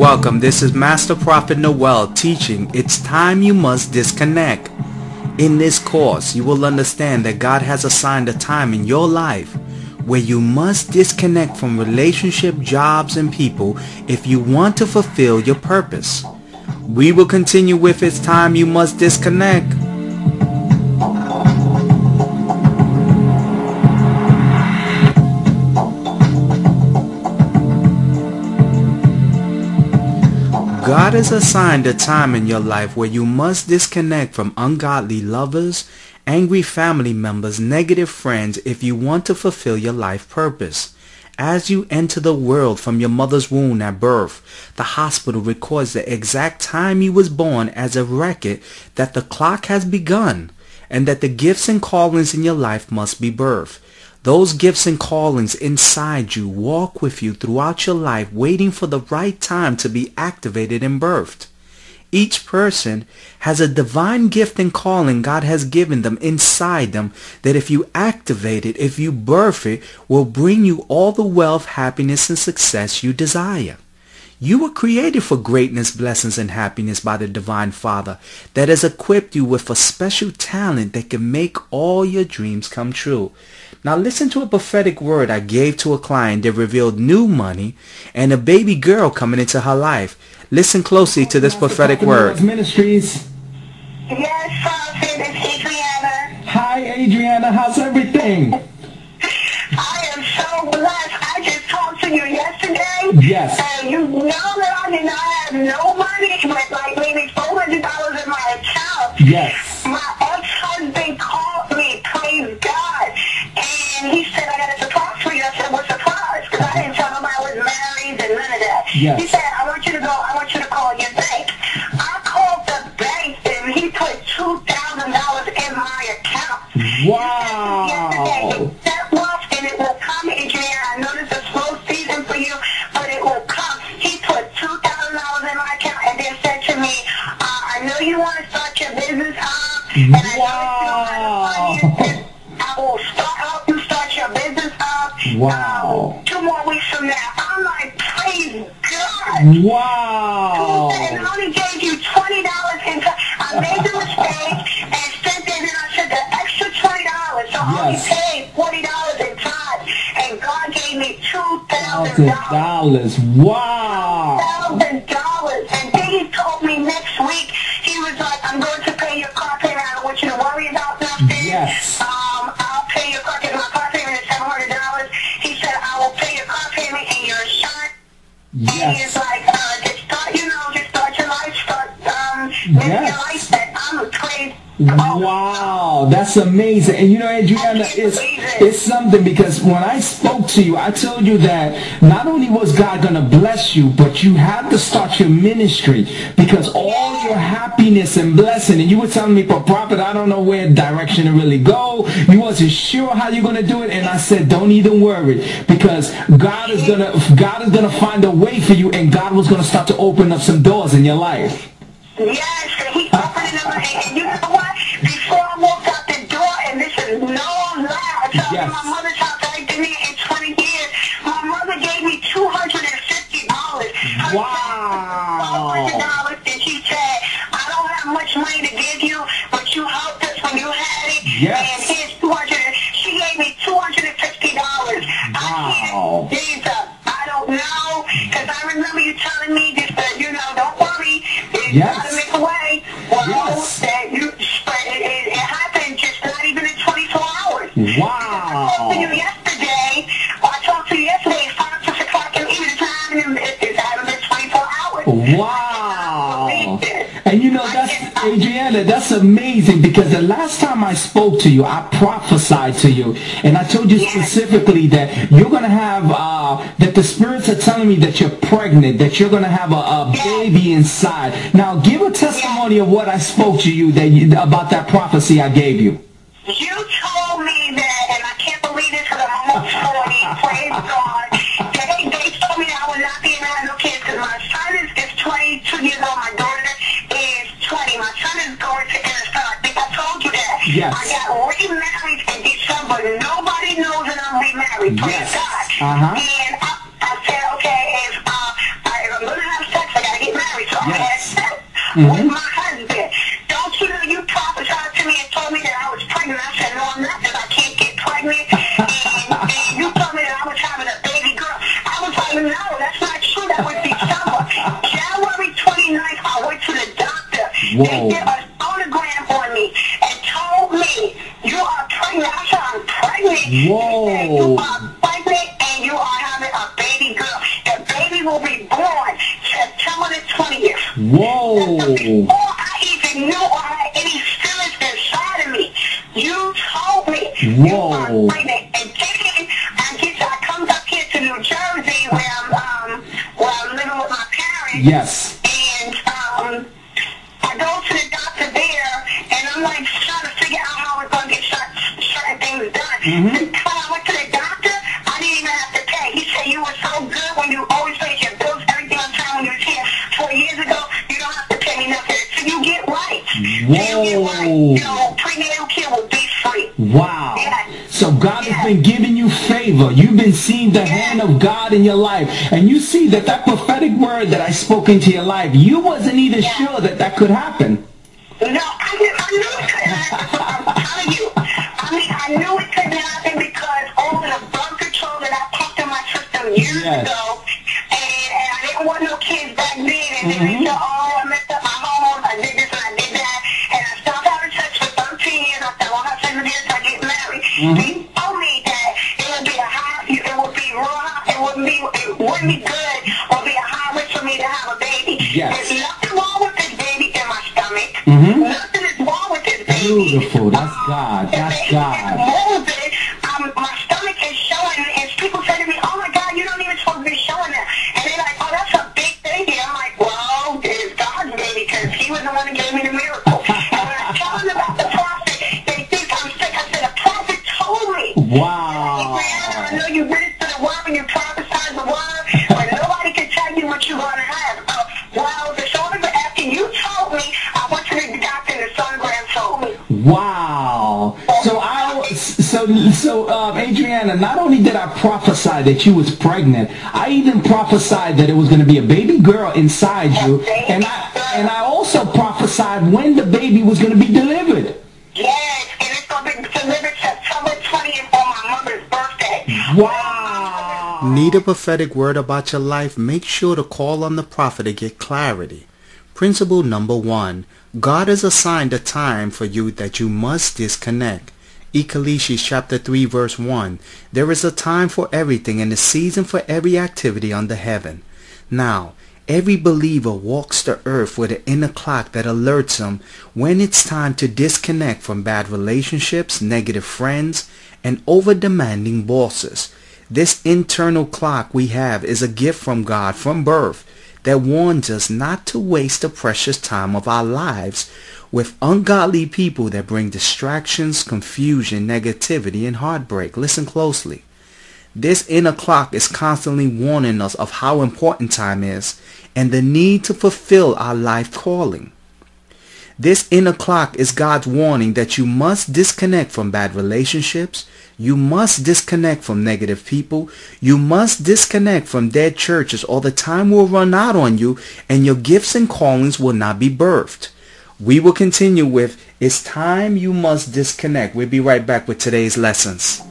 Welcome, this is Master Prophet Noel teaching, It's Time You Must Disconnect. In this course, you will understand that God has assigned a time in your life where you must disconnect from relationship, jobs, and people if you want to fulfill your purpose. We will continue with It's Time You Must Disconnect. God has assigned a time in your life where you must disconnect from ungodly lovers, angry family members, negative friends if you want to fulfill your life purpose. As you enter the world from your mother's womb at birth, the hospital records the exact time you was born as a record that the clock has begun and that the gifts and callings in your life must be birthed. Those gifts and callings inside you walk with you throughout your life, waiting for the right time to be activated and birthed. Each person has a divine gift and calling God has given them inside them that if you activate it, if you birth it, will bring you all the wealth, happiness, and success you desire. You were created for greatness, blessings, and happiness by the Divine Father that has equipped you with a special talent that can make all your dreams come true. Now listen to a prophetic word I gave to a client that revealed new money and a baby girl coming into her life. Listen closely to this prophetic word. Ministries. Yes, Prophet, it's Adriana. Hi, Adriana. How's everything? I am so blessed. I just talked to you yesterday. Yes. And you know that I did not have no money, but like maybe $400 in my account. Yes. My ex-husband called me, praise God. And he said, I got a surprise for you. I said, what surprise? Because I didn't tell him I was married and none of that. Yes. He said, I want you to call your bank. I called the bank and he put $2,000 in my account. Wow. Yesterday, that wealth and it will come, Adriana. I know this is a slow season for you, but it will come. He put $2,000 in my account and then said to me, I know you want to start your business up, and I know you don't have the money. I will help you start your business up. Wow. 2 more weeks from now. I'm like, praise God. Wow. And I only gave you $20 and I made the mistake and spent it, and I said the extra $20. So I only paid $40 in time, and God gave me $2,000. Wow. $2,000. And then he told me next week, he was like, I'm going to pay your car payment. I don't want you to worry about nothing. Yes. I'll pay your car payment. My car payment is $700. He said, I will pay your car payment and your insurance. Yes. And he's like, just start your life, living your life that I'm a praise. Wow, that's amazing. And you know, Adriana, it's something, because when I spoke to you, I told you that not only was God going to bless you, but you had to start your ministry, because all your happiness and blessing, and you were telling me, but Prophet, I don't know where direction to really go. You wasn't sure how you're going to do it. And I said, don't even worry, because God is going to find a way for you, and God was going to start to open up some doors in your life. Yes, he opened it up, and you know what? Before I walked out the door, and this is no lie, I told you my mother's house, I've been there in 20 years. My mother gave me $250. Wow. $200, and she said, I don't have much money to give you, but you helped us when you had it. Yes. And here's $200. She gave me $250. Wow. I said, Jesus, I don't know, because I remember you telling me this, don't worry. Yes. Gotta make a way. Well, yes. It happened just not even in 24 hours. Wow. I talked to you yesterday, 5, 6 o'clock in the evening time, and it hasn't been 24 hours. Wow. And you know, Adriana, that's amazing, because the last time I spoke to you, I prophesied to you, and I told you specifically that you're going to have, that the spirits are telling me that you're pregnant, that you're going to have a baby inside. Now, give a testimony of what I spoke to you, about that prophecy I gave you. You told me that, and I can't believe this because I'm almost 40, praise God. They told me that I would not be able to have no kids, because my son is 22 years old, my daughter is 20. My son is going to NFL. I think I told you that. Yes. I got remarried in December. Nobody knows that I'm remarried, praise God. Uh-huh. And I said, okay, if I'm going to have sex, I with my husband. Don't you know you prophesied to me and told me that I was pregnant? I said, no, I'm not, because I can't get pregnant. And you told me that I was having a baby girl. I was like, no, that's not true. That was December. January 29th, I went to the doctor. Whoa. They did a sonogram on me and told me, you are pregnant. I said, I'm pregnant. Whoa. They said, you are pregnant and you are having a baby girl. The baby will be born September the 20th. Whoa. Before I even knew or had any feelings inside of me, you told me you are pregnant. And then I come up here to New Jersey where I'm living with my parents. Yes. And I go to the doctor there, and I'm like trying to figure out how we're going to get certain things done. When I went to the doctor, I didn't even have to pay. He said you were so good when you always paid your bills, everything on time when you was here 4 years ago. You don't have to pay me nothing. So you get right. Whoa. So you get right. You know, prenatal care will be free. Wow. Yes. So God has been giving you favor. You've been seeing the hand of God in your life. And you see that prophetic word that I spoke into your life, you wasn't even sure that could happen. No, I knew it couldn't happen. I'm telling you. I knew it couldn't happen because all of the blood control that I pumped in my system years ago, and I didn't want no kids back then, and then they said, oh, I messed up my hormones, I did this and I did that, and I stopped having sex for 13 years. I said, well, I'm not sex with this, I get married. They told me that it would be a high, it would be raw, it wouldn't be good, or be a high risk for me to have a baby. Yes. There's nothing wrong with this baby in my stomach. Nothing is wrong with this baby. Beautiful. That's God. That's God. My stomach is showing, and people say to me, oh my God, you don't even supposed to be showing that. And they're like, oh, that's a big baby. I'm like, well, it's God's baby, because he was the one that gave me the miracle. And when I tell them about the prophet, they think I'm sick. I said, the prophet told me. Wow. I know you minister the word and you prophesy the word, but nobody can tell you what you're going to have. Well, the sonogram, after you told me, I went to the doctor and the sonogram told me. Wow. So Adriana, not only did I prophesy that you was pregnant, I even prophesied that it was going to be a baby girl inside you, and I also prophesied when the baby was going to be delivered. Yes, and it's going to be delivered September 20th on my mother's birthday. Wow. Need a prophetic word about your life? Make sure to call on the prophet to get clarity. Principle number 1. God has assigned a time for you that you must disconnect. Ecclesiastes chapter 3 verse 1. There is a time for everything and a season for every activity under heaven. Now, every believer walks the earth with an inner clock that alerts them when it's time to disconnect from bad relationships, negative friends, and over-demanding bosses. This internal clock we have is a gift from God from birth that warns us not to waste the precious time of our lives with ungodly people that bring distractions, confusion, negativity, and heartbreak. Listen closely. This inner clock is constantly warning us of how important time is and the need to fulfill our life calling. This inner clock is God's warning that you must disconnect from bad relationships, you must disconnect from negative people, you must disconnect from dead churches, or the time will run out on you and your gifts and callings will not be birthed. We will continue with It's Time You Must Disconnect. We'll be right back with today's lessons.